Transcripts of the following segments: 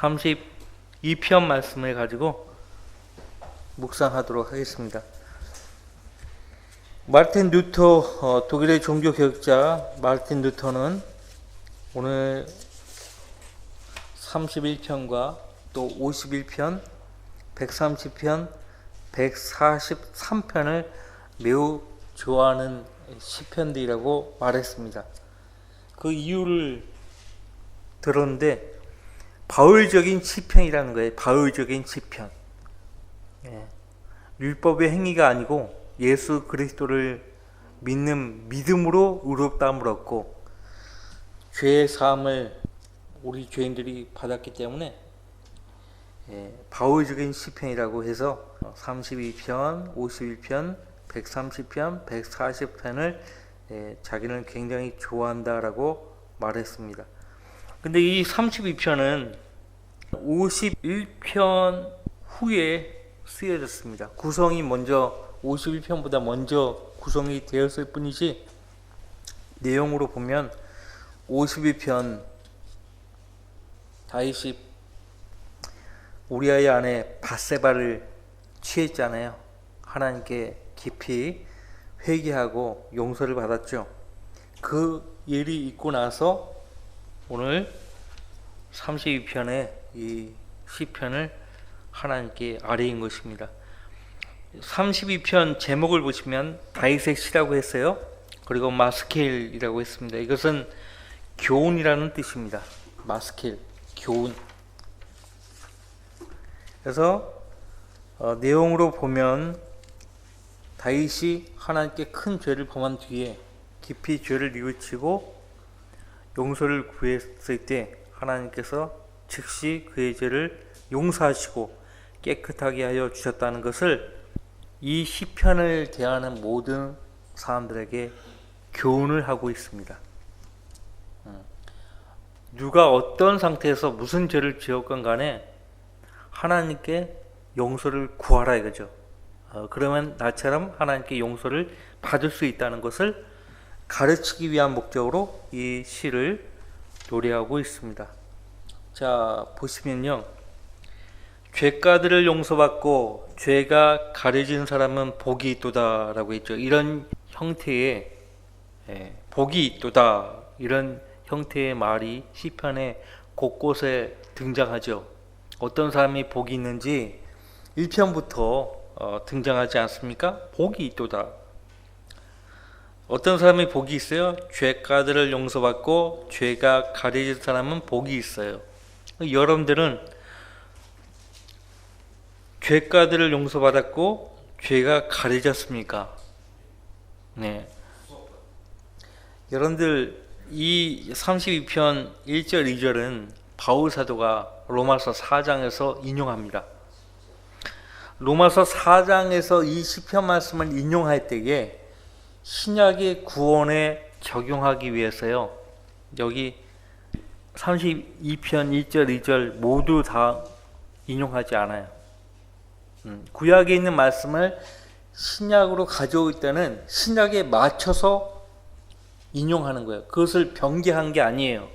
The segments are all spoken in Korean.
32편 말씀을 가지고 묵상하도록 하겠습니다. 마르틴 루터, 독일의 종교개혁자 마르틴 루터는 오늘 31편과 또 51편, 130편, 143편을 매우 좋아하는 시편들이라고 말했습니다. 그 이유를 들었는데 바울적인 시편이라는 거예요. 바울적인 시편. 율법의 행위가 아니고 예수 그리스도를 믿는 믿음으로 의롭다함을 얻고 죄의 사함을 우리 죄인들이 받았기 때문에 바울적인 시편이라고 해서 32편, 51편, 130편, 140편을 자기는 굉장히 좋아한다라고 말했습니다. 근데 이 32편은 51편 후에 쓰여졌습니다. 구성이 먼저 51편보다 먼저 구성이 되었을 뿐이지 내용으로 보면 52편 다윗이 우리아의 아내 밧세바를 취했잖아요. 하나님께 깊이 회개하고 용서를 받았죠. 그 일이 있고 나서 오늘 32편의 이 시편을 하나님께 아뢰인 것입니다. 32편 제목을 보시면 다윗의 시라고 했어요. 그리고 마스켈이라고 했습니다. 이것은 교훈이라는 뜻입니다. 마스켈, 교훈. 그래서 내용으로 보면 다윗이 하나님께 큰 죄를 범한 뒤에 깊이 죄를 뉘우치고 용서를 구했을 때 하나님께서 즉시 그의 죄를 용서하시고 깨끗하게 하여 주셨다는 것을 이 시편을 대하는 모든 사람들에게 교훈을 하고 있습니다. 누가 어떤 상태에서 무슨 죄를 지었건 간에 하나님께 용서를 구하라 이거죠. 그러면 나처럼 하나님께 용서를 받을 수 있다는 것을 가르치기 위한 목적으로 이 시를 노래하고 있습니다. 자, 보시면요. 죄가들을 용서받고 죄가 가려진 사람은 복이 있도다 라고 했죠. 이런 형태의 복이 있도다 이런 형태의 말이 시편에 곳곳에 등장하죠. 어떤 사람이 복이 있는지 1편부터 등장하지 않습니까? 복이 있도다. 어떤 사람이 복이 있어요? 죄가들을 용서받고 죄가 가려진 사람은 복이 있어요. 여러분들은 죄가들을 용서받았고 죄가 가려졌습니까? 네. 여러분들 이 32편 1절 2절은 바울 사도가 로마서 4장에서 인용합니다. 로마서 4장에서 이 시편 말씀을 인용할 때에 신약의 구원에 적용하기 위해서요. 여기 32편 1절 2절 모두 다 인용하지 않아요. 구약에 있는 말씀을 신약으로 가져올 때는 신약에 맞춰서 인용하는 거예요. 그것을 변개한 게 아니에요.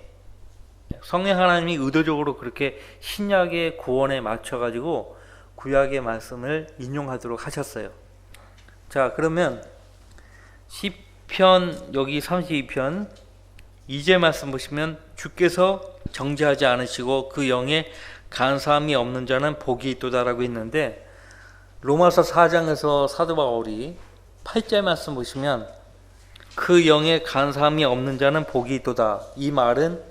성령 하나님이 의도적으로 그렇게 신약의 구원에 맞춰가지고 구약의 말씀을 인용하도록 하셨어요. 자, 그러면 시편 여기 32편 2절 말씀 보시면 주께서 정죄하지 않으시고 그 영에 간사함이 없는 자는 복이 있도다라고 했는데 로마서 4장에서 사도 바울이 8절 말씀 보시면 그 영에 간사함이 없는 자는 복이 있도다 이 말은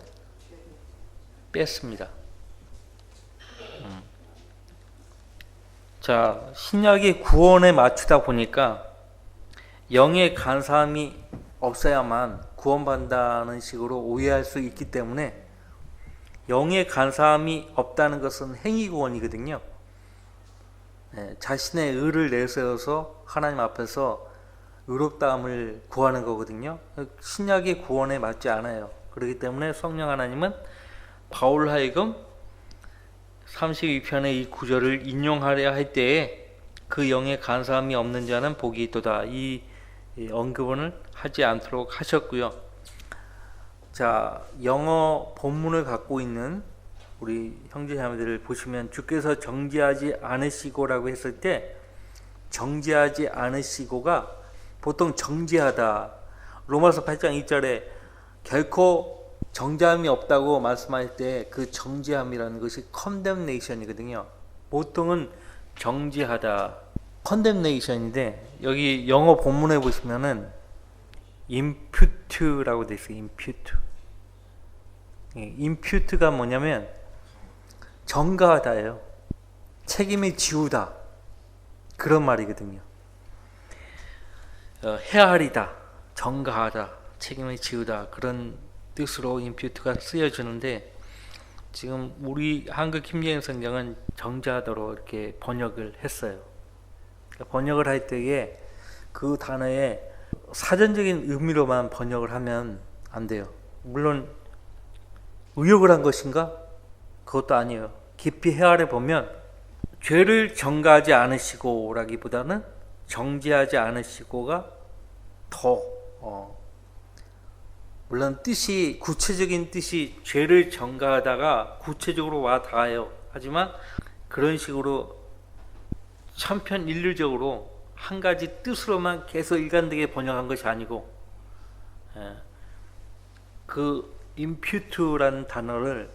뺐습니다. 자, 신약의 구원에 맞추다 보니까 영의 간사함이 없어야만 구원받는다는 식으로 오해할 수 있기 때문에 영의 간사함이 없다는 것은 행위구원이거든요. 자신의 의를 내세워서 하나님 앞에서 의롭다함을 구하는 거거든요. 신약의 구원에 맞지 않아요. 그렇기 때문에 성령 하나님은 바울 하여금 32편의 이 구절을 인용하려 할 때에 그 영의 간사함이 없는 자는 복이 있도다 이 언급은 하지 않도록 하셨고요. 자, 영어 본문을 갖고 있는 우리 형제자매들을 보시면 주께서 정죄하지 않으시고라고 했을 때 정죄하지 않으시고가 보통 정죄하다. 로마서 8장 2절에 결코 정죄함이 없다고 말씀할 때 그 정죄함이라는 것이 condemnation이거든요. 보통은 정죄하다, condemnation인데 여기 영어 본문에 보시면은 impute라고 돼 있어요. impute. impute가 뭐냐면 전가하다예요. 책임을 지우다. 그런 말이거든요. 헤아리다, 전가하다, 책임을 지우다 그런 뜻으로 impute가 쓰여지는데 지금 우리 한국 김재현 성경은 정죄하다로 이렇게 번역을 했어요. 그러니까 번역을 할 때에 그 단어에 사전적인 의미로만 번역을 하면 안 돼요. 물론 의역을 한 것인가? 그것도 아니에요. 깊이 헤아려 보면 죄를 전가하지 않으시고 라기보다는 정죄하지 않으시고가 더 물론 뜻이 구체적인 뜻이 죄를 전가하다가 구체적으로 와 닿아요. 하지만 그런 식으로 천편일률적으로 한 가지 뜻으로만 계속 일관되게 번역한 것이 아니고 그 impute라는 단어를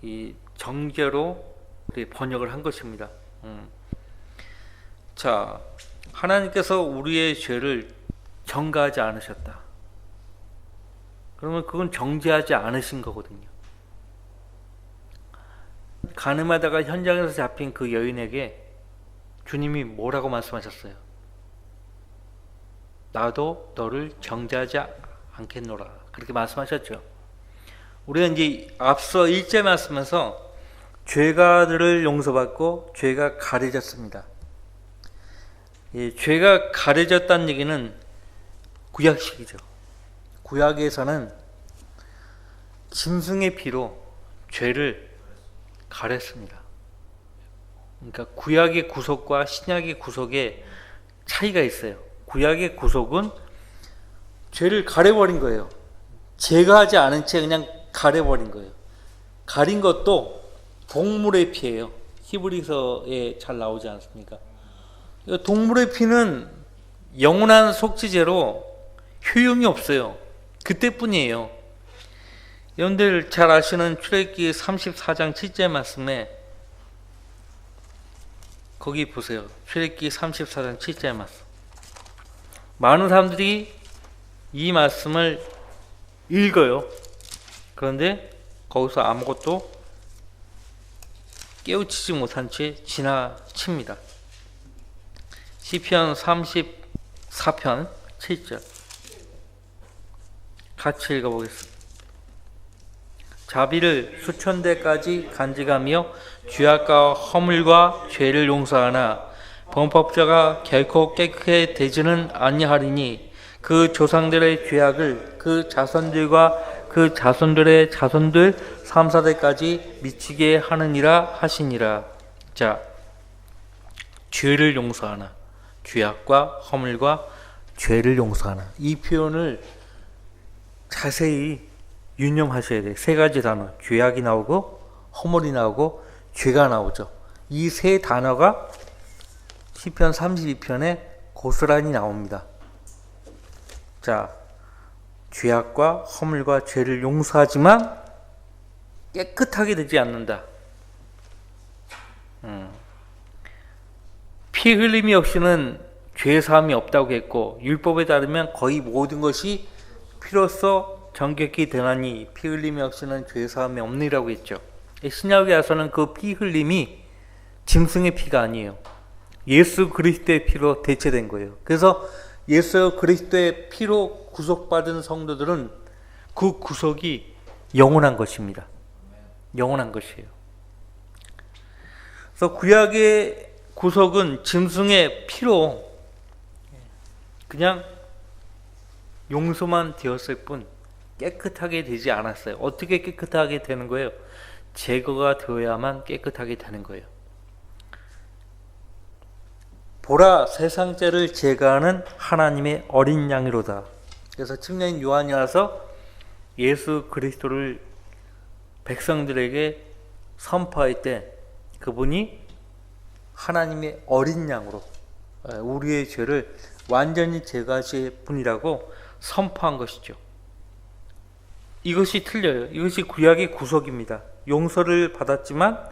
이 정죄로 번역을 한 것입니다. 자, 하나님께서 우리의 죄를 전가하지 않으셨다. 그러면 그건 정죄하지 않으신 거거든요. 가늠하다가 현장에서 잡힌 그 여인에게 주님이 뭐라고 말씀하셨어요? 나도 너를 정죄하지 않겠노라. 그렇게 말씀하셨죠. 우리가 이제 앞서 1절 말씀에서 죄가들을 용서받고 죄가 가려졌습니다. 이 죄가 가려졌다는 얘기는 구약식이죠. 구약에서는 짐승의 피로 죄를 가렸습니다. 그러니까 구약의 구속과 신약의 구속에 차이가 있어요. 구약의 구속은 죄를 가려버린 거예요. 제거하지 않은 채 그냥 가려버린 거예요. 가린 것도 동물의 피예요. 히브리서에 잘 나오지 않습니까? 동물의 피는 영원한 속죄제로 효용이 없어요. 그때뿐이에요. 여러분들 잘 아시는 출애굽기 34장 7절 말씀에 거기 보세요. 출애굽기 34장 7절 말씀. 많은 사람들이 이 말씀을 읽어요. 그런데 거기서 아무것도 깨우치지 못한 채 지나칩니다. 시편 34편 7절 같이 읽어보겠습니다. 자비를 수천 대까지 간직하며 죄악과 허물과 죄를 용서하나 범법자가 결코 깨끗해 되지는 아니하리니 그 조상들의 죄악을 그 자손들과 그 자손들의 자손들 3,4대까지 미치게 하느니라 하시니라. 자, 죄를 용서하나, 죄악과 허물과 죄를 용서하나, 이 표현을 자세히 유념하셔야 돼요. 세 가지 단어, 죄악이 나오고 허물이 나오고 죄가 나오죠. 이 세 단어가 시편 32편에 고스란히 나옵니다. 자, 죄악과 허물과 죄를 용서하지만 깨끗하게 되지 않는다. 피 흘림이 없이는 죄 사함이 없다고 했고, 율법에 따르면 거의 모든 것이 피로써 정결케 되나니 피 흘림이 없이는 죄 사함이 없느라고 했죠. 신약에 와서는 그 피 흘림이 짐승의 피가 아니에요. 예수 그리스도의 피로 대체된 거예요. 그래서 예수 그리스도의 피로 구속받은 성도들은 그 구속이 영원한 것입니다. 영원한 것이에요. 그래서 구약의 구속은 짐승의 피로 그냥 용서만 되었을 뿐 깨끗하게 되지 않았어요. 어떻게 깨끗하게 되는 거예요? 제거가 되어야만 깨끗하게 되는 거예요. 보라, 세상 죄를 제거하는 하나님의 어린 양이로다. 그래서 청년 요한이 와서 예수 그리스도를 백성들에게 선포할 때 그분이 하나님의 어린 양으로 우리의 죄를 완전히 제거하실 분이라고 선포한 것이죠. 이것이 틀려요. 이것이 구약의 구속입니다. 용서를 받았지만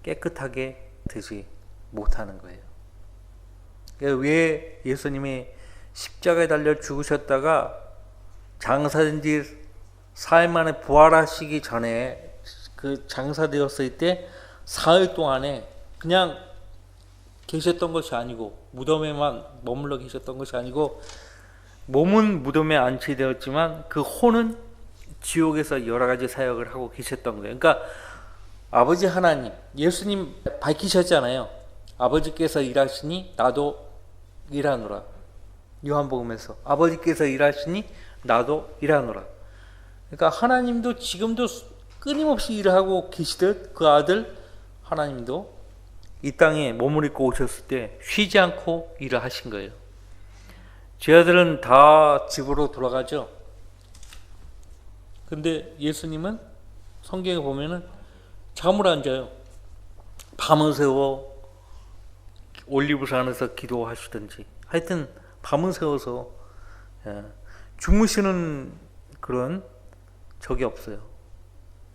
깨끗하게 되지 못하는 거예요. 왜 예수님이 십자가에 달려 죽으셨다가 장사된 지 사흘 만에 부활하시기 전에 그 장사되었을 때 사흘 동안에 그냥 계셨던 것이 아니고 무덤에만 머물러 계셨던 것이 아니고 몸은 무덤에 안치되었지만 그 혼은 지옥에서 여러 가지 사역을 하고 계셨던 거예요. 그러니까 아버지 하나님, 예수님 밝히셨잖아요. 아버지께서 일하시니 나도 일하노라. 요한복음에서 아버지께서 일하시니 나도 일하노라. 그러니까 하나님도 지금도 끊임없이 일하고 계시듯 그 아들 하나님도 이 땅에 몸을 입고 오셨을 때 쉬지 않고 일을 하신 거예요. 죄아들은 다 집으로 돌아가죠. 근데 예수님은 성경에 보면은 잠을 안 자요. 밤을 새워 올리브산에서 기도하시든지 하여튼 밤을 새워서 주무시는 그런 적이 없어요.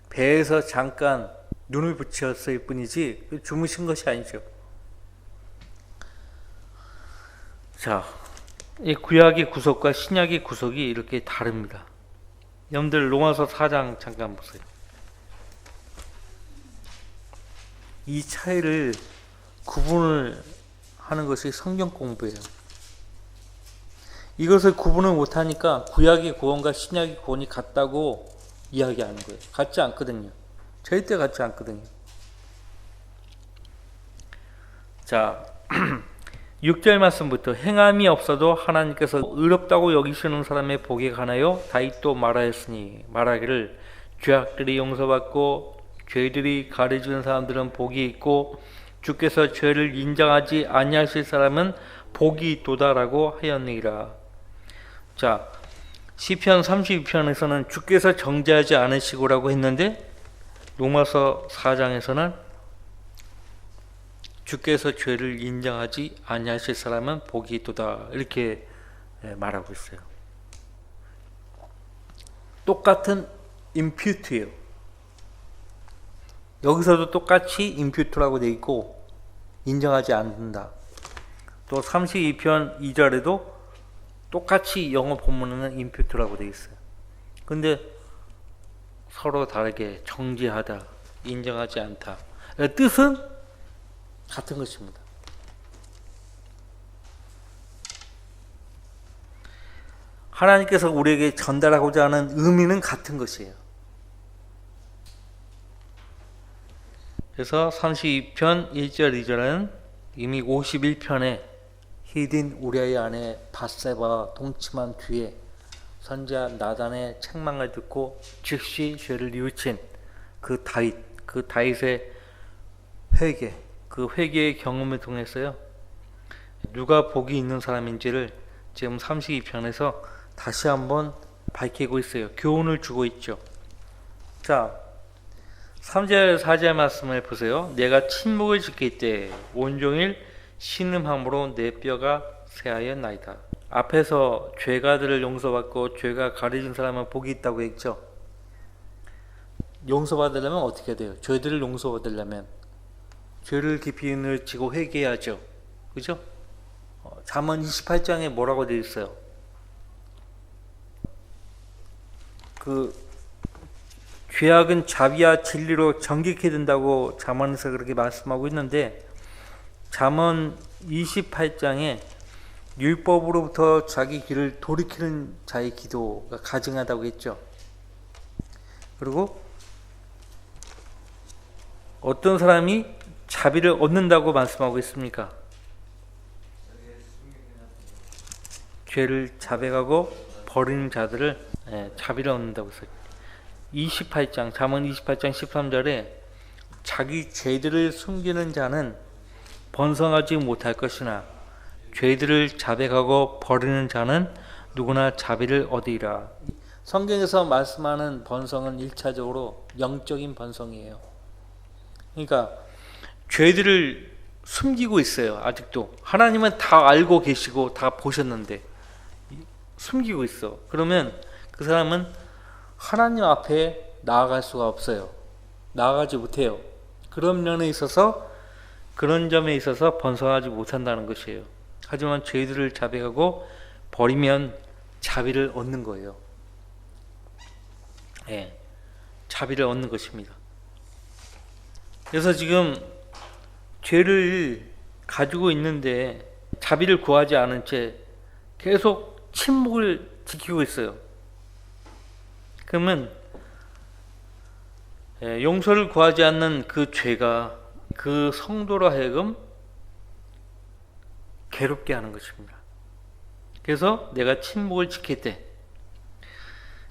배에서 잠깐 눈을 붙였을 뿐이지 주무신 것이 아니죠. 자, 이 구약의 구속과 신약의 구속이 이렇게 다릅니다. 여러분들 로마서 4장 잠깐 보세요. 이 차이를 구분을 하는 것이 성경 공부예요. 이것을 구분을 못하니까 구약의 구원과 신약의 구원이 같다고 이야기하는 거예요. 같지 않거든요. 절대 같지 않거든요. 자, 6절 말씀부터 행함이 없어도 하나님께서 의롭다고 여기시는 사람의 복에 관하여 다윗도 말하였으니 말하기를 죄악들이 용서받고 죄들이 가려지는 사람들은 복이 있고 주께서 죄를 인정하지 아니하실 사람은 복이 있도다라고 하였느니라. 자, 시편 32편에서는 주께서 정죄하지 않으시고라고 했는데 로마서 4장에서는 주께서 죄를 인정하지 아니하실 사람은 복이 있도다 이렇게 말하고 있어요. 똑같은 impute예요. 여기서도 똑같이 impute라고 되어 있고 인정하지 않는다. 또 32편 2절에도 똑같이 영어 본문에는 impute라고 되어 있어요. 근데 서로 다르게 정죄하다, 인정하지 않다. 뜻은 같은 것입니다. 하나님께서 우리에게 전달하고자 하는 의미는 같은 것이에요. 그래서 32편 1절 2절은 이미 51편에 히딘 우리아의 아내 밧세바와 동침한 뒤에 선지자 나단의 책망을 듣고 즉시 죄를 뉘우친 그 다윗의 회개, 그 회개의 경험을 통해서요, 누가 복이 있는 사람인지를 지금 32편에서 다시 한번 밝히고 있어요. 교훈을 주고 있죠. 자, 3절 4절 말씀을 보세요. 내가 침묵을 지킬 때 온종일 신음함으로 내 뼈가 쇠하였나이다. 앞에서 죄가들을 용서받고 죄가 가려진 사람은 복이 있다고 했죠. 용서받으려면 어떻게 돼요? 죄들을 용서받으려면 죄를 깊이 지고 회개해야죠. 그죠? 잠언 28장에 뭐라고 되어 있어요? 죄악은 자비와 진리로 정직해 된다고 잠언에서 그렇게 말씀하고 있는데, 잠언 28장에 율법으로부터 자기 길을 돌이키는 자의 기도가 가증하다고 했죠. 그리고 어떤 사람이 자비를 얻는다고 말씀하고 있습니까? 죄를 자백하고 버리는 자들을 자비를 얻는다고 했어요. 28장, 잠언 28장 13절에 자기 죄들을 숨기는 자는 번성하지 못할 것이나 죄들을 자백하고 버리는 자는 누구나 자비를 얻으리라. 성경에서 말씀하는 번성은 1차적으로 영적인 번성이에요. 그러니까 죄들을 숨기고 있어요. 아직도 하나님은 다 알고 계시고 다 보셨는데 숨기고 있어. 그러면 그 사람은 하나님 앞에 나아갈 수가 없어요. 나아가지 못해요. 그런 면에 있어서, 그런 점에 있어서 번성하지 못한다는 것이에요. 하지만 죄들을 자백하고 버리면 자비를 얻는 거예요. 예, 자비를 얻는 것입니다. 그래서 지금 죄를 가지고 있는데 자비를 구하지 않은 채 계속 침묵을 지키고 있어요. 그러면 용서를 구하지 않는 그 죄가 그 성도로 하여금 괴롭게 하는 것입니다. 그래서 내가 침묵을 지킬 때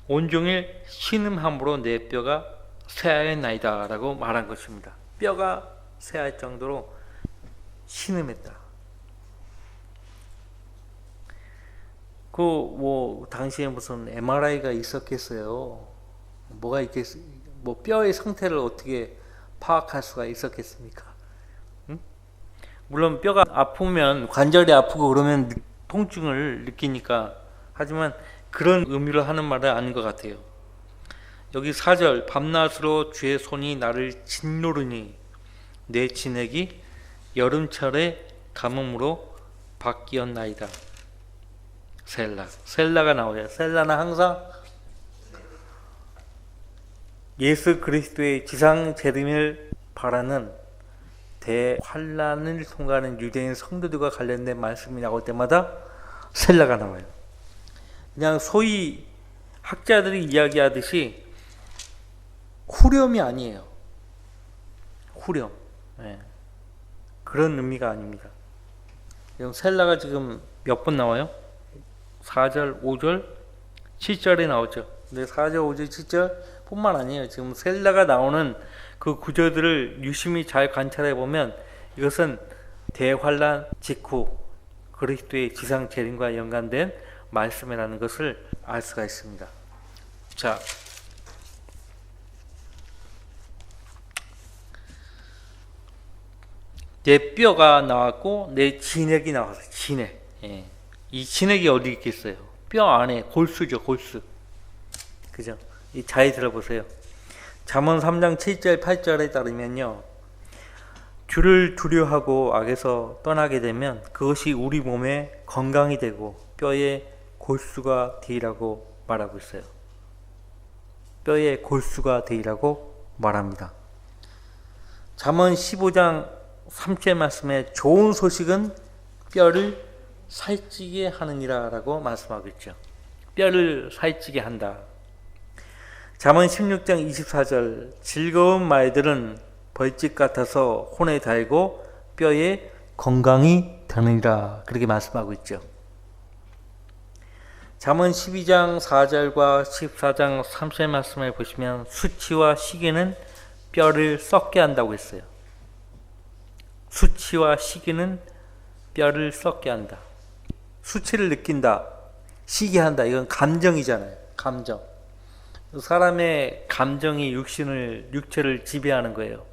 온종일 신음함으로 내 뼈가 쇠하였나이다 라고 말한 것입니다. 뼈가 쇠할 정도로 신음했다. 당시에 무슨 MRI가 있었겠어요? 뭐가 있겠어요? 뼈의 상태를 어떻게 파악할 수가 있었겠습니까? 응? 물론 뼈가 아프면, 관절이 아프고 그러면 통증을 느끼니까, 하지만 그런 의미로 하는 말은 아닌 것 같아요. 여기 4절, 밤낮으로 주의 손이 나를 짓누르니 내 진액이 여름철의 가뭄으로 바뀌었나이다. 셀라가 나와요. 셀라는 항상 예수 그리스도의 지상 재림을 바라는 대환란을 통과하는 유대인 성도들과 관련된 말씀이 나올 때마다 셀라가 나와요. 그냥 소위 학자들이 이야기하듯이 후렴이 아니에요. 후렴. 네. 그런 의미가 아닙니다. 그럼 셀라가 지금 몇 번 나와요? 4절, 5절, 7절에 나오죠. 근데 4절, 5절, 7절 뿐만 아니에요. 지금 셀라가 나오는 그 구절들을 유심히 잘 관찰해 보면 이것은 대환란 직후 그리스도의 지상 재림과 연관된 말씀이라는 것을 알 수가 있습니다. 자, 내 뼈가 나왔고 내 진액이 나왔어요. 진액. 예. 이 진액이 어디 있겠어요? 뼈 안에 골수죠, 골수. 그죠? 잘 들어보세요. 잠언 3장 7절 8절에 따르면요, 주를 두려워하고 악에서 떠나게 되면 그것이 우리 몸에 건강이 되고 뼈에 골수가 되리라고 말하고 있어요. 뼈에 골수가 되리라고 말합니다. 잠언 15장 3절 말씀에 좋은 소식은 뼈를 살찌게 하느니라 라고 말씀하고 있죠. 뼈를 살찌게 한다. 잠언 16장 24절, 즐거운 말들은 벌집 같아서 혼에 달고 뼈에 건강이 되느니라, 그렇게 말씀하고 있죠. 잠언 12장 4절과 14장 3절 말씀을 보시면 수치와 시기는 뼈를 썩게 한다고 했어요. 수치와 시기는 뼈를 썩게 한다. 수치를 느낀다, 시기한다, 이건 감정이잖아요. 감정. 사람의 감정이 육체를 지배하는 거예요.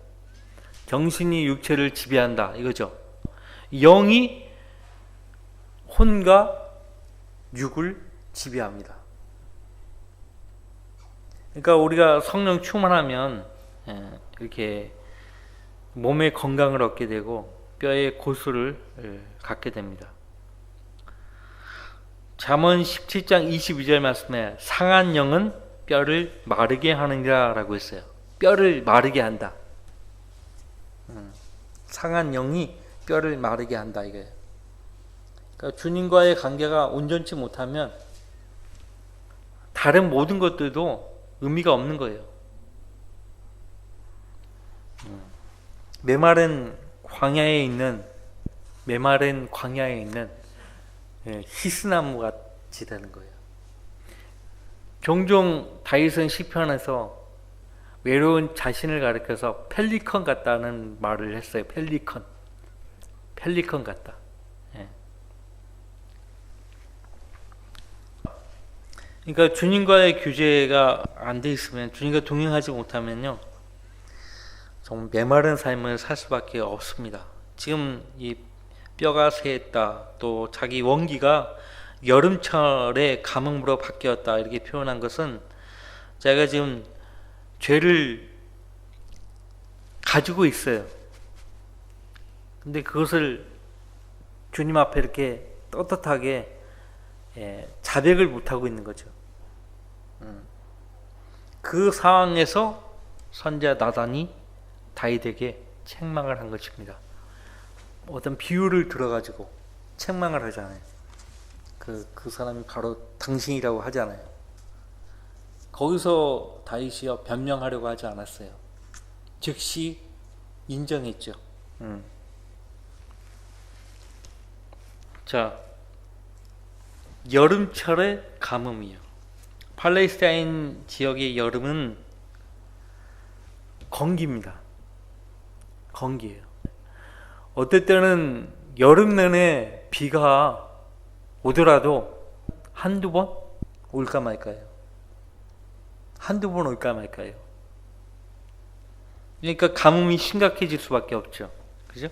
정신이 육체를 지배한다, 이거죠. 영이 혼과 육을 지배합니다. 그러니까 우리가 성령 충만하면 이렇게 몸의 건강을 얻게 되고 뼈의 고수를 갖게 됩니다. 잠언 17장 22절 말씀에 상한 영은 뼈를 마르게 하느니라 라고 했어요. 뼈를 마르게 한다. 상한 영이 뼈를 마르게 한다, 이거예요. 그러니까 주님과의 관계가 온전치 못하면 다른 모든 것들도 의미가 없는 거예요. 메마른 광야에 있는 히스나무 같이 되는 거예요. 종종 다윗은 시편에서 외로운 자신을 가리켜서 펠리컨 같다는 말을 했어요. 펠리컨 같다. 예. 그러니까 주님과의 교제가 안 돼 있으면, 주님과 동행하지 못하면요, 정말 메마른 삶을 살 수밖에 없습니다. 지금 이 뼈가 새했다, 또 자기 원기가 여름철에 가뭄으로 바뀌었다 이렇게 표현한 것은 자기가 지금 죄를 가지고 있어요. 근데 그것을 주님 앞에 이렇게 떳떳하게 자백을 못하고 있는 거죠. 그 상황에서 선지자 나단이 다윗에게 책망을 한 것입니다. 어떤 비유를 들어가지고 책망을 하잖아요. 그 사람이 바로 당신이라고 하잖아요. 거기서 다윗이요 변명하려고 하지 않았어요. 즉시 인정했죠. 자, 여름철의 가뭄이요. 팔레스타인 지역의 여름은 건기입니다. 건기예요. 어떨 때는 여름 내내 비가 오더라도 한두 번 올까 말까요? 한두 번 올까 말까요? 그러니까 가뭄이 심각해질 수밖에 없죠. 그죠?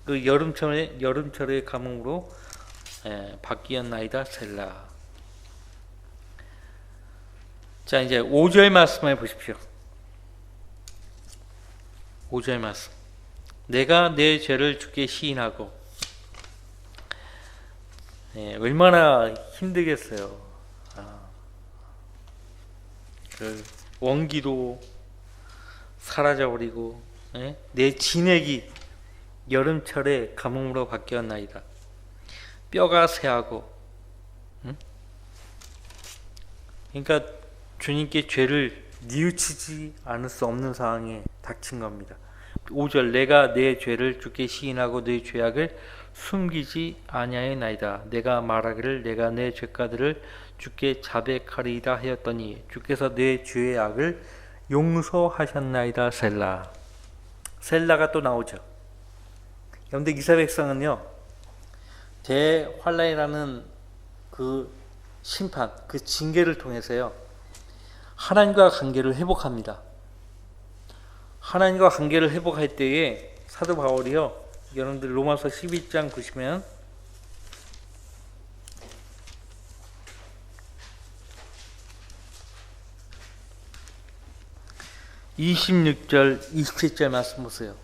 그 여름철의 가뭄으로 바뀌었나이다 셀라. 자, 이제 5절 말씀을 보십시오. 5절 말씀. 내가 내 죄를 주께 시인하고. 얼마나 힘들겠어요. 그 원기도 사라져버리고 내 진액이 여름철에 가뭄으로 바뀌었나이다. 뼈가 새하고. 그러니까 주님께 죄를 뉘우치지 않을 수 없는 상황에 닥친 겁니다. 5절 내가 내 죄를 주께 시인하고 내 죄악을 숨기지 아니하였나이다. 내가 말하기를 내가 내 죄가들을 주께 자백하리이다 하였더니 주께서 내 죄의 악을 용서하셨나이다 셀라. 셀라가 또 나오죠. 그런데 이스라엘 백성은요 대환란이라는 그 심판, 그 징계를 통해서요 하나님과 관계를 회복합니다. 하나님과 관계를 회복할 때에 사도 바울이요 여러분들 로마서 12장 보시면 26절 27절 말씀 보세요.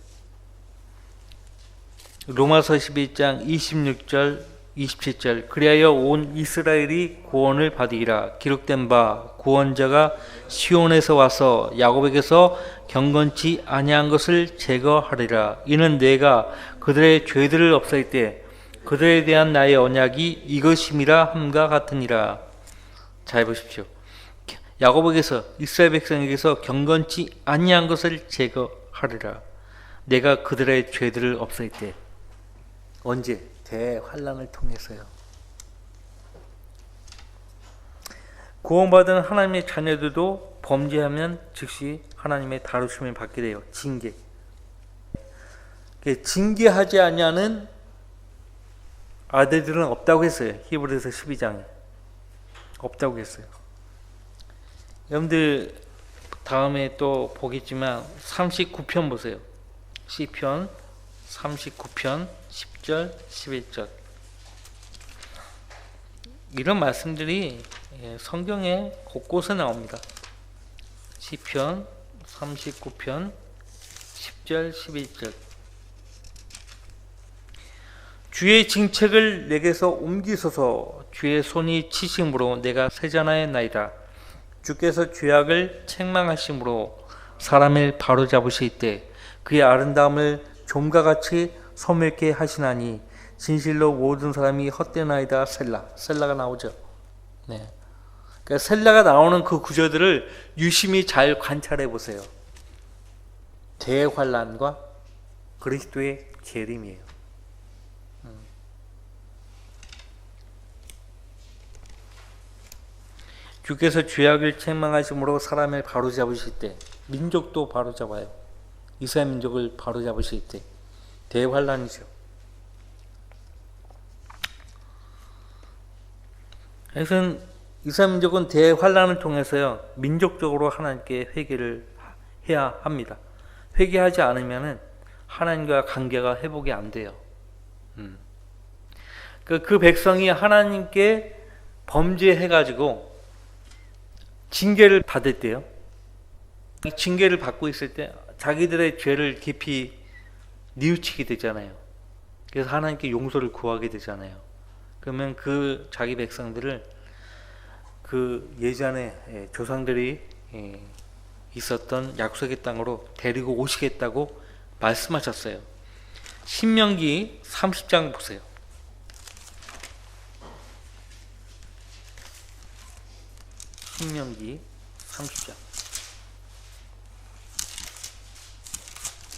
로마서 12장 26절 27절 그리하여 온 이스라엘이 구원을 받으리라. 기록된 바 구원자가 시온에서 와서 야곱에게서 경건치 아니한 것을 제거하리라. 이는 내가 그들의 죄들을 없앨 때 그들에 대한 나의 언약이 이것임이라 함과 같으니라. 잘 보십시오. 야곱에게서 이스라엘 백성에게서 경건치 아니한 것을 제거하리라. 내가 그들의 죄들을 없앨 때. 언제? 대환란을 통해서요. 구원받은 하나님의 자녀들도 범죄하면 즉시 하나님의 다루심을 받게 돼요. 징계. 징계하지 아니하는 아들들은 없다고 했어요. 히브리서 12장에 없다고 했어요. 여러분들 다음에 또 보겠지만 39편 보세요. 시편 39편 10절 11절 이런 말씀들이 성경에 곳곳에 나옵니다. 시편 39편 10절 11절 주의 징책을 내게서 옮기소서. 주의 손이 치심으로 내가 세잔하였나이다. 주께서 죄악을 책망하심으로 사람을 바로잡으실 때 그의 아름다움을 좀과 같이 소멸케 하시나니 진실로 모든 사람이 헛되나이다. 셀라가 나오죠. 네. 그러니까 셀라가 나오는 그 구절들을 유심히 잘 관찰해 보세요. 대환란과 그리스도의 재림이에요. 주께서 죄악을 책망하심으로 사람을 바로잡으실 때 민족도 바로잡아요. 이스라엘 민족을 바로잡으실 때 대환란이죠. 그래서 이스라엘 민족은 대환란을 통해서요 민족적으로 하나님께 회개를 해야 합니다. 회개하지 않으면은 하나님과 관계가 회복이 안 돼요. 그 백성이 하나님께 범죄해가지고 징계를 받을 때요. 이 징계를 받고 있을 때 자기들의 죄를 깊이 뉘우치게 되잖아요. 그래서 하나님께 용서를 구하게 되잖아요. 그러면 그 자기 백성들을 그 예전에 조상들이 있었던 약속의 땅으로 데리고 오시겠다고 말씀하셨어요. 신명기 30장 보세요. 신명기 30장.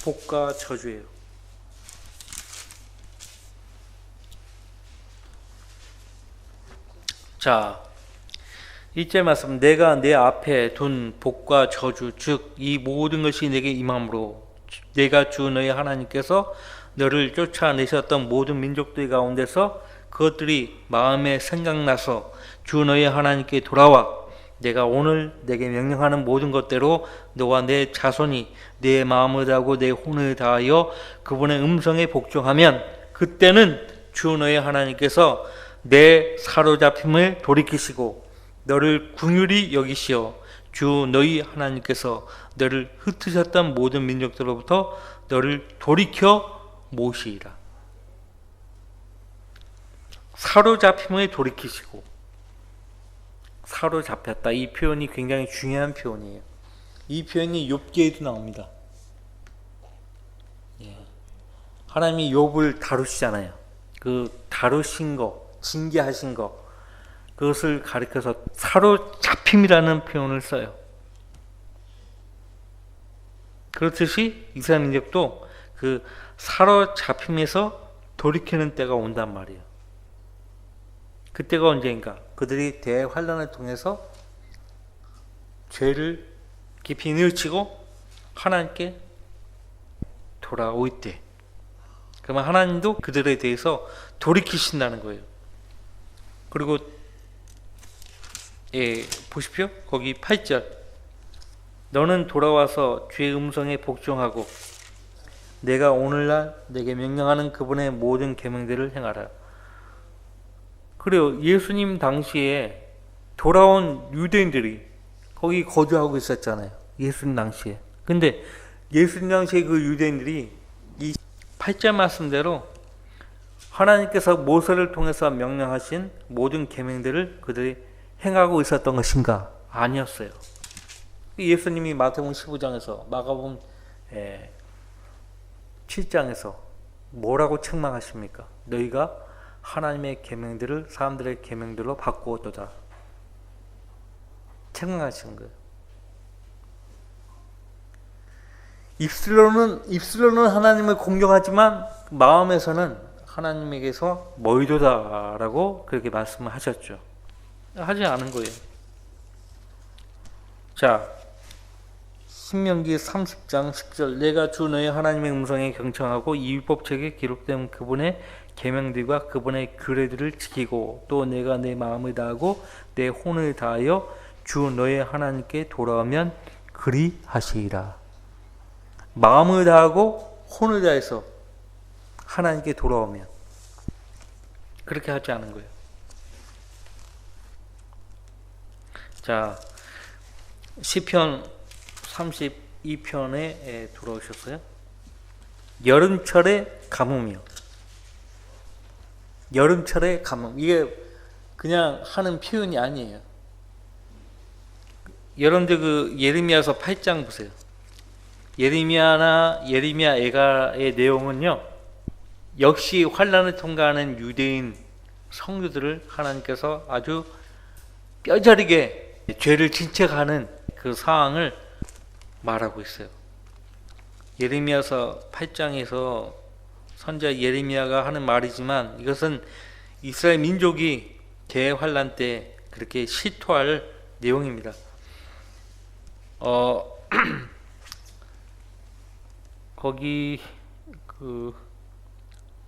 복과 저주예요. 자, 1절 말씀. 내가 내 앞에 둔 복과 저주 즉 이 모든 것이 내게 임함으로 내가 주 너희 하나님께서 너를 쫓아내셨던 모든 민족들 가운데서 그것들이 마음에 생각나서 주 너희 하나님께 돌아와 내가 오늘 내게 명령하는 모든 것대로 너와 내 자손이 내 마음을 다하고 내 혼을 다하여 그분의 음성에 복종하면 그때는 주 너희 하나님께서 내 사로잡힘을 돌이키시고 너를 긍휼히 여기시어 주 너희 하나님께서 너를 흩으셨던 모든 민족들로부터 너를 돌이켜 모으시리라. 사로잡힘을 돌이키시고 사로잡혔다. 이 표현이 굉장히 중요한 표현이에요. 이 표현이 욥기에도 나옵니다. 하나님이 욥을 다루시잖아요. 그 다루신 거, 징계하신 거, 그것을 가리켜서 사로잡힘이라는 표현을 써요. 그렇듯이 이스라엘 민족도 그 사로잡힘에서 돌이키는 때가 온단 말이에요. 그때가 언제인가? 그들이 대환란을 통해서 죄를 깊이 뉘우치고 하나님께 돌아올 때, 그러면 하나님도 그들에 대해서 돌이키신다는 거예요. 그리고 보십시오. 거기 8절. 너는 돌아와서 주의 음성에 복종하고 내가 오늘날 내게 명령하는 그분의 모든 계명들을 행하라. 그래요. 예수님 당시에 돌아온 유대인들이 거기 거주하고 있었잖아요. 예수님 당시에. 근데 예수님 당시에 그 유대인들이 이 8절 말씀대로 하나님께서 모세를 통해서 명령하신 모든 계명들을 그들이 행하고 있었던 것인가? 아니었어요. 예수님이 마태복음 15장에서 마가복음 7장에서 뭐라고 책망하십니까? 너희가 하나님의 계명들을 사람들의 계명들로 바꾸었도다. 책망하시는 거예요. 입술로는 하나님을 공경하지만 마음에서는 하나님에게서 멀도다라고 그렇게 말씀을 하셨죠. 하지 않은 거예요. 자, 신명기 30장 10절. 내가 주 너희 하나님의 음성에 경청하고 이 율법책에 기록된 그분의 계명들과 그분의 규례들을 지키고 또 내가 내 마음을 다하고 내 혼을 다하여 주 너희 하나님께 돌아오면 그리하시리라. 마음을 다하고 혼을 다해서 하나님께 돌아오면, 그렇게 하지 않은 거예요. 자, 시편 32편에 돌아오셨어요. 여름철의 가뭄이요. 여름철의 가뭄. 이게 그냥 하는 표현이 아니에요. 여러분들 그 예레미야서 8장 보세요. 예레미야 애가의 내용은요, 역시 환란을 통과하는 유대인 성도들을 하나님께서 아주 뼈저리게 죄를 진책하는 그 상황을 말하고 있어요. 예레미야서 8장에서 선지자 예레미야가 하는 말이지만 이것은 이스라엘 민족이 대환란 때 그렇게 실토할 내용입니다.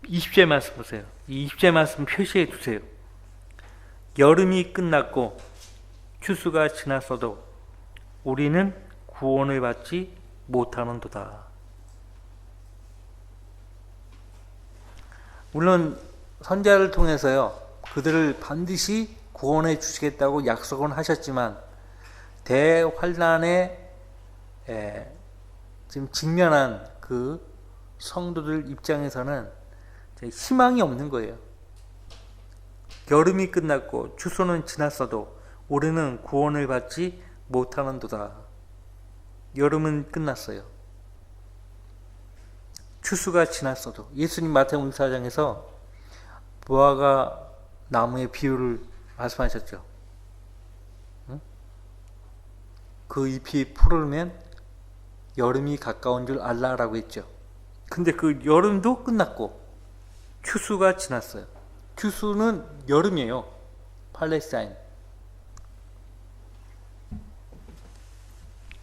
20절 말씀 보세요. 이 20절 말씀 표시해 두세요. 여름이 끝났고 추수가 지났어도 우리는 구원을 받지 못하는도다. 물론 선자를 통해서요 그들을 반드시 구원해 주시겠다고 약속은 하셨지만 대환란에 지금 직면한 그 성도들 입장에서는 희망이 없는 거예요. 여름이 끝났고 추수는 지났어도 올해는 구원을 받지 못하는도다. 여름은 끝났어요. 추수가 지났어도. 예수님 마태복음 4장에서 무화과 나무의 비유를 말씀하셨죠. 응? 그 잎이 푸르면 여름이 가까운 줄 알라라고 했죠. 근데 그 여름도 끝났고 추수가 지났어요. 추수는 여름이에요. 팔레스타인.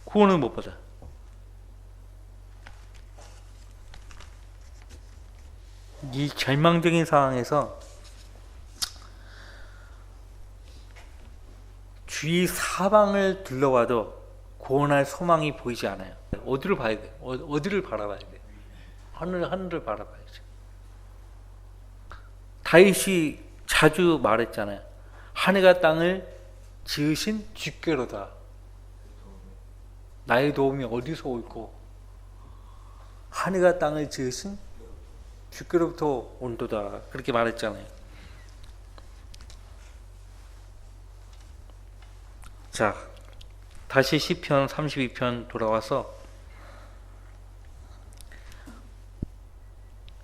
구원을 못 받아. 이 절망적인 상황에서 주위 사방을 둘러봐도 구원할 소망이 보이지 않아요. 어디를 봐야 돼? 어디를 바라봐야 돼? 하늘을 바라봐야죠. 다윗이 자주 말했잖아요. 하늘과 땅을 지으신 주께로다. 나의 도움이 어디서 올고 하늘과 땅을 지으신 주께로부터 온도다. 그렇게 말했잖아요. 자, 다시 시편 32편 돌아와서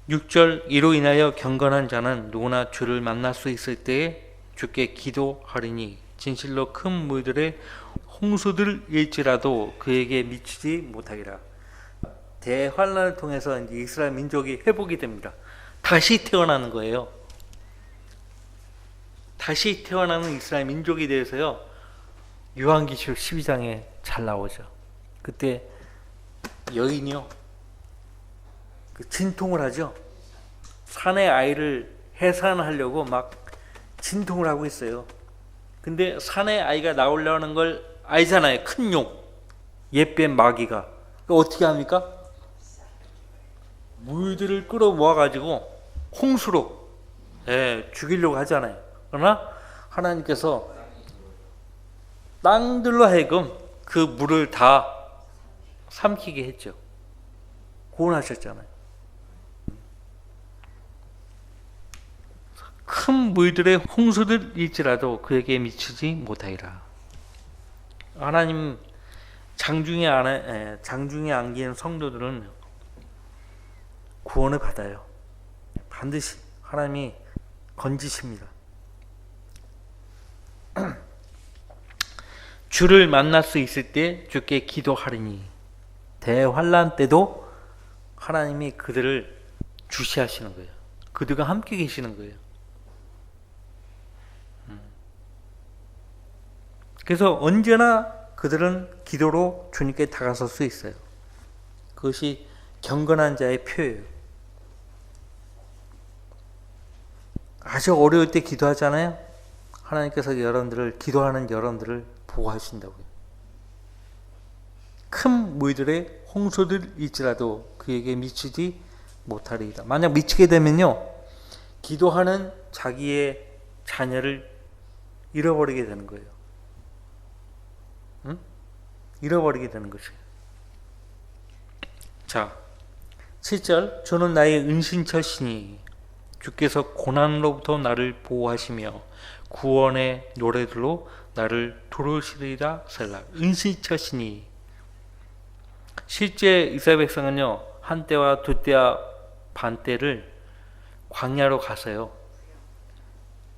6절 이로 인하여 경건한 자는 누구나 주를 만날 수 있을 때에 주께 기도하리니 진실로 큰 물들의 홍수들일지라도 그에게 미치지 못하리라. 대환란을 통해서 이제 이스라엘 민족이 회복이 됩니다. 다시 태어나는 거예요. 다시 태어나는 이스라엘 민족에 대해서요. 요한계시록 12장에 잘 나오죠. 그때 여인이요. 그 진통을 하죠. 산의 아이를 해산하려고 막 진통을 하고 있어요. 근데 산의 아이가 나오려는 걸 알잖아요. 큰 용, 옛뱀 마귀가. 어떻게 합니까? 물들을 끌어모아가지고 홍수로 죽이려고 하잖아요. 그러나 하나님께서 땅들로 하여금 그 물을 다 삼키게 했죠. 구원하셨잖아요. 큰 물들의 홍수들일지라도 그에게 미치지 못하리라. 하나님 장중에 안기는 성도들은 구원을 받아요. 반드시 하나님이 건지십니다. 주를 만날 수 있을 때 주께 기도하리니 대환란 때도 하나님이 그들을 주시하시는 거예요. 그들과 함께 계시는 거예요. 그래서 언제나 그들은 기도로 주님께 다가설 수 있어요. 그것이 경건한 자의 표예요. 아주 어려울 때 기도하잖아요. 하나님께서 기도하는 여러분들을 보호하신다고요. 큰 물들의 홍수들일지라도 그에게 미치지 못하리이다. 만약 미치게 되면요, 기도하는 자기의 자녀를 잃어버리게 되는 거예요. 응? 잃어버리게 되는 것이에요. 자, 7절 주는 나의 은신처시니 주께서 고난으로부터 나를 보호하시며 구원의 노래들로 나를 도우시리이다. 셀라. 은신처시니. 실제 이스라엘 백성은요, 한때와 두때와 반때를 광야로 가서요,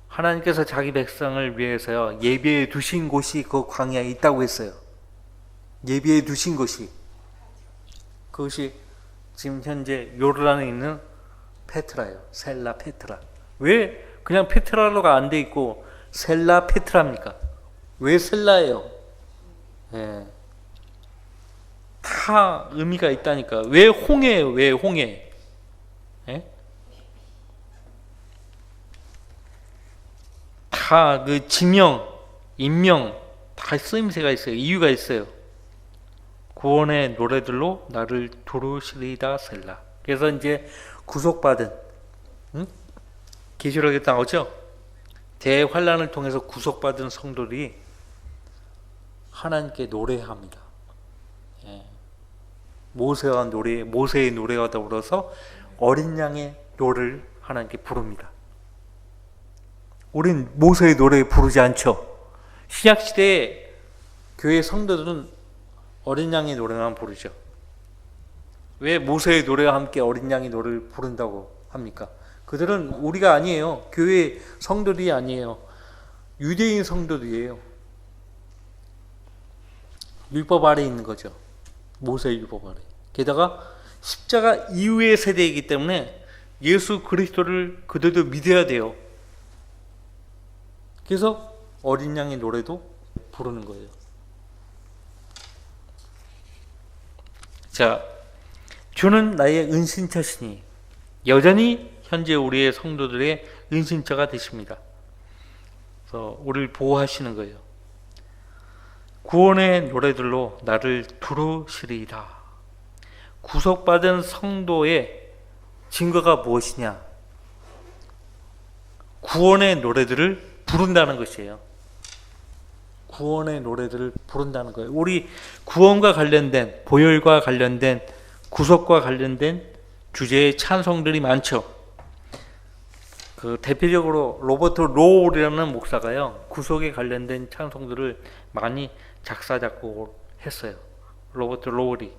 하나님께서 자기 백성을 위해서요 예비해 두신 곳이 그 광야에 있다고 했어요. 예비해 두신 곳이, 그것이 지금 현재 요르단에 있는 페트라예요. 셀라 페트라. 왜 그냥 페트라로가 안 돼 있고 셀라 페트라입니까? 왜 셀라예요? 다 의미가 있다니까. 왜 홍해예요? 왜 홍해? 다 그 지명, 인명 다 쓰임새가 있어요. 이유가 있어요. 구원의 노래들로 나를 도우시리이다. 셀라. 그래서 이제 구속받은 응? 계시록에 나오죠? 대환란을 통해서 구속받은 성도들이 하나님께 노래합니다. 예. 모세의 노래와 더불어서 어린 양의 노래를 하나님께 부릅니다. 우린 모세의 노래 부르지 않죠. 신약시대에 교회 성도들은 어린 양의 노래만 부르죠. 왜 모세의 노래와 함께 어린 양의 노래를 부른다고 합니까? 그들은 우리가 아니에요. 교회 성도들이 아니에요. 유대인 성도들이에요. 율법 아래 있는 거죠. 모세의 율법 아래. 게다가 십자가 이후의 세대이기 때문에 예수 그리스도를 그들도 믿어야 돼요. 그래서 어린 양의 노래도 부르는 거예요. 자, 주는 나의 은신처시니 여전히 현재 우리의 성도들의 은신처가 되십니다. 그래서 우리를 보호하시는 거예요. 구원의 노래들로 나를 두루시리이다. 구속받은 성도의 증거가 무엇이냐? 구원의 노래들을 부른다는 것이에요. 구원의 노래들을 부른다는 거예요. 우리 구원과 관련된, 보혈과 관련된, 구속과 관련된 주제의 찬송들이 많죠. 그 대표적으로 로버트 로울이라는 목사가요, 구속에 관련된 찬송들을 많이 작사 작곡을 했어요. 로버트 로울이.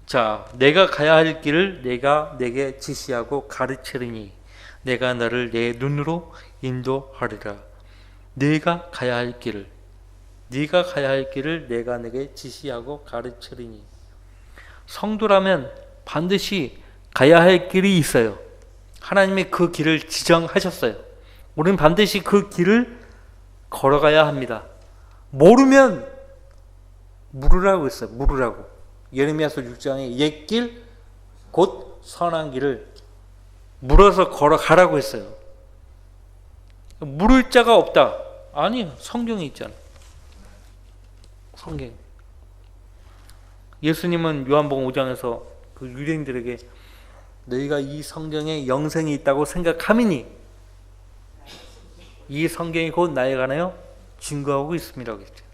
자, 내가 가야 할 길을 내가 내게 지시하고 가르치리니 내가 너를 내 눈으로 인도하리라. 네가 가야 할 길을 내가 내게 지시하고 가르치리니. 성도라면 반드시 가야 할 길이 있어요. 하나님이 그 길을 지정하셨어요. 우리는 반드시 그 길을 걸어가야 합니다. 모르면 물으라고 했어요. 물으라고. 예레미야서 6장에 옛길 곧 선한 길을 물어서 걸어가라고 했어요. 물을 자가 없다. 아니요. 성경에 있잖아. 성경. 예수님은 요한복음 5장에서 그 유대인들에게 너희가 이 성경에 영생이 있다고 생각하미니 이 성경이 곧 나에 관하여 증거하고 있습니다. 그랬죠.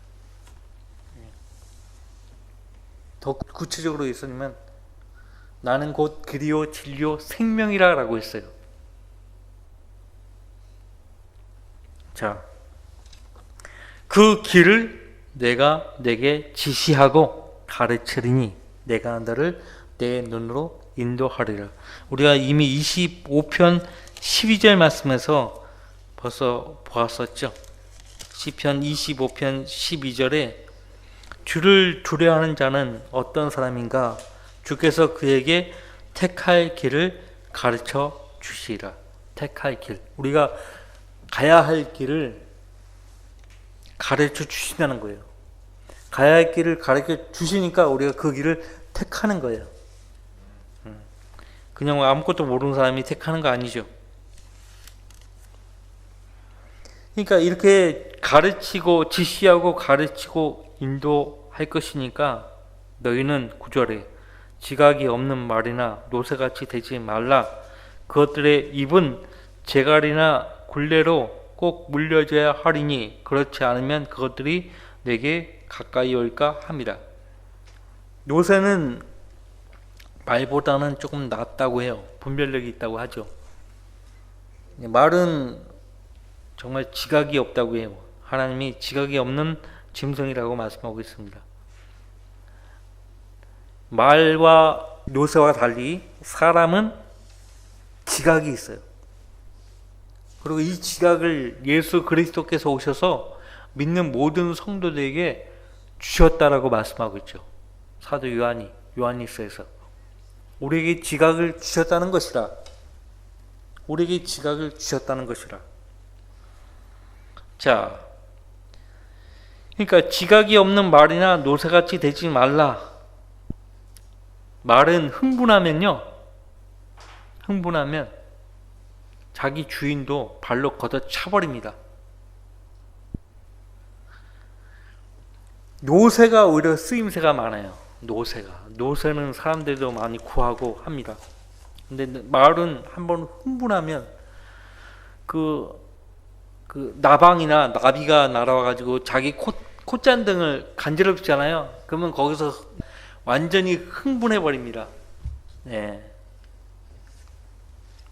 더 구체적으로 예수님은 나는 곧 길이요 진리요 생명이라 라고 했어요. 자, 그 길을 내가 내게 지시하고 가르치리니 내가 너를 내 눈으로 인도하리라. 우리가 이미 25편 12절 말씀에서 벌써 보았었죠. 시편 25편 12절에 주를 두려워하는 자는 어떤 사람인가? 주께서 그에게 택할 길을 가르쳐 주시리라. 택할 길. 우리가 가야 할 길을 가르쳐 주신다는 거예요. 가야 할 길을 가르쳐 주시니까 우리가 그 길을 택하는 거예요. 그냥 아무것도 모르는 사람이 택하는 거 아니죠. 그러니까 이렇게 가르치고 지시하고 가르치고 인도할 것이니까 너희는 9절에 지각이 없는 말이나 노새같이 되지 말라. 그것들의 입은 재갈이나 굴레로 꼭 물려져야 하리니 그렇지 않으면 그것들이 내게 가까이 올까 합니다. 노새는 말보다는 조금 낫다고 해요. 분별력이 있다고 하죠. 말은 정말 지각이 없다고 해요. 하나님이 지각이 없는 짐승이라고 말씀하고 있습니다. 말과 노새와 달리 사람은 지각이 있어요. 그리고 이 지각을 예수 그리스도께서 오셔서 믿는 모든 성도들에게 주셨다라고 말씀하고 있죠. 사도 요한일서에서 우리에게 지각을 주셨다는 것이라. 우리에게 지각을 주셨다는 것이라. 자, 그러니까 지각이 없는 말이나 노새같이 되지 말라. 말은 흥분하면 자기 주인도 발로 걷어차버립니다. 노새가 오히려 쓰임새가 많아요. 노새는 사람들도 많이 구하고 합니다. 근데 마을은 한번 흥분하면 그 나방이나 나비가 날아와가지고 자기 콧잔등을 간지럽잖아요. 그러면 거기서 완전히 흥분해 버립니다. 네.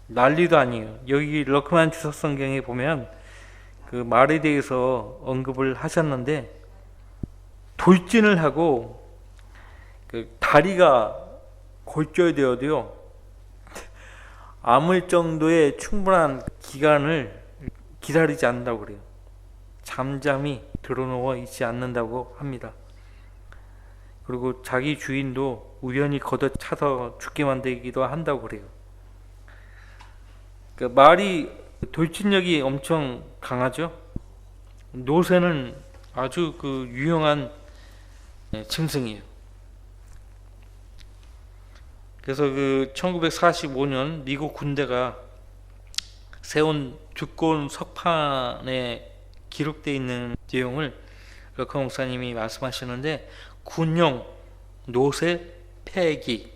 난리도 아니에요. 여기 러크만 주석 성경에 보면 그 말에 대해서 언급을 하셨는데, 돌진을 하고 그 다리가 골절되어도요 아물 정도의 충분한 기간을 기다리지 않는다고 그래요. 잠잠히 드러누워 있지 않는다고 합니다. 그리고 자기 주인도 우연히 걷어차서 죽게 만들기도 한다고 그래요. 그 말이 돌진력이 엄청 강하죠. 노새는 아주 그 유용한 짐승이에요. 그래서 그 1945년 미국 군대가 세운 두꺼운 석판에 기록되어 있는 내용을 러커 목사님이 말씀하시는데, 군용 노새 폐기,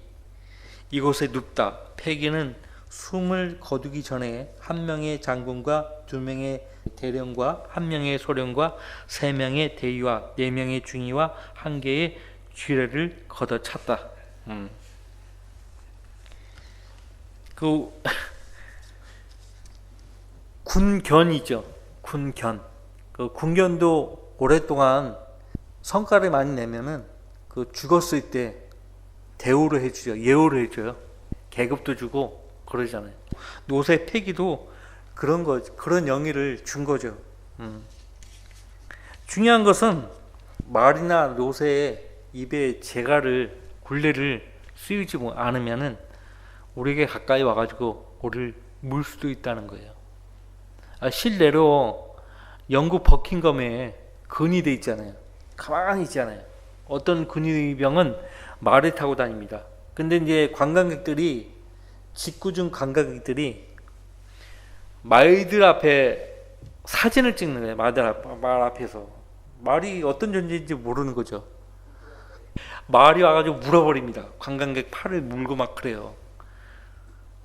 이곳에 눕다. 폐기는 숨을 거두기 전에 한 명의 장군과 두 명의 대령과 한 명의 소령과 세 명의 대위와 네 명의 중위와 한 개의 쥐레를 걷어찼다. 그 군견이죠. 군견. 그 군견도 오랫동안 성과를 많이 내면은 그 죽었을 때 대우를 해주죠. 예우를 해줘요. 계급도 주고 그러잖아요. 노새 폐기도 그런 영예를 준 거죠. 중요한 것은 말이나 노새의 입에 굴레를 씌우지 않으면은 우리에게 가까이 와가지고 우리를 물 수도 있다는 거예요. 실내로 영국 버킹엄에 근위대 있잖아요. 가만히 있잖아요. 어떤 근위병은 말을 타고 다닙니다. 근데 이제 직구중 관광객들이 말들 앞에 사진을 찍는 거예요. 말 앞에서. 말이 어떤 존재인지 모르는 거죠. 말이 와가지고 물어버립니다. 관광객 팔을 물고 막 그래요.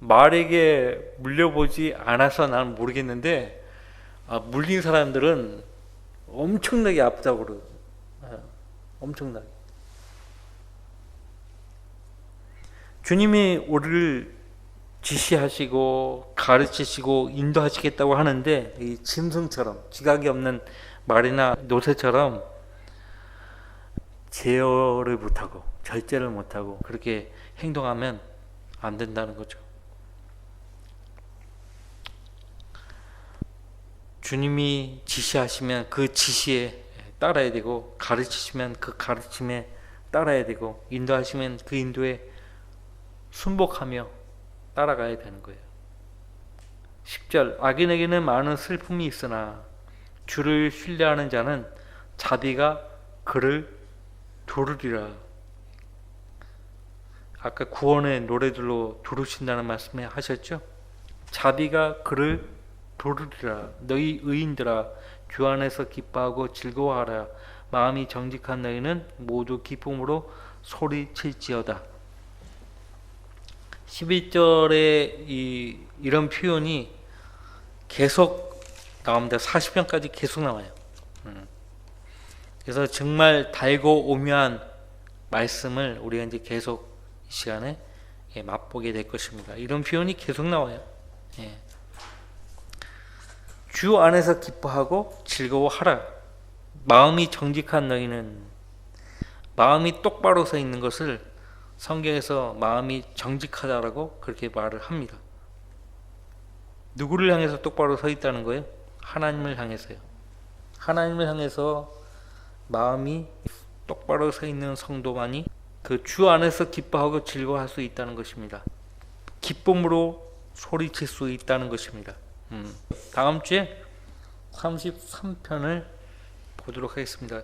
말에게 물려보지 않아서 난 모르겠는데, 물린 사람들은 엄청나게 아프다고 그러고, 엄청나게. 주님이 우리를 지시하시고 가르치시고 인도하시겠다고 하는데, 이 짐승처럼, 지각이 없는 말이나 노새처럼 제어를 못하고 절제를 못하고 그렇게 행동하면 안 된다는 거죠. 주님이 지시하시면 그 지시에 따라야 되고, 가르치시면 그 가르침에 따라야 되고, 인도하시면 그 인도에 순복하며 따라가야 되는 거예요. 10절, 악인에게는 많은 슬픔이 있으나 주를 신뢰하는 자는 자비가 그를 두르리라. 아까 구원의 노래들로 두르신다는 말씀에 하셨죠? 자비가 그를 도르리라. 너희 의인들아, 주 안에서 기뻐하고 즐거워하라. 마음이 정직한 너희는 모두 기쁨으로 소리칠지어다. 11절에 이런 표현이 계속 나옵니다. 40편까지 계속 나와요. 그래서 정말 달고 오묘한 말씀을 우리가 이제 계속 이 시간에 맛보게 될 것입니다. 이런 표현이 계속 나와요. 주 안에서 기뻐하고 즐거워하라. 마음이 정직한 너희는, 마음이 똑바로 서 있는 것을 성경에서 마음이 정직하다라고 그렇게 말을 합니다. 누구를 향해서 똑바로 서 있다는 거예요? 하나님을 향해서요. 하나님을 향해서 마음이 똑바로 서 있는 성도만이 그 주 안에서 기뻐하고 즐거워할 수 있다는 것입니다. 기쁨으로 소리칠 수 있다는 것입니다. 다음 주에 33편을 보도록 하겠습니다.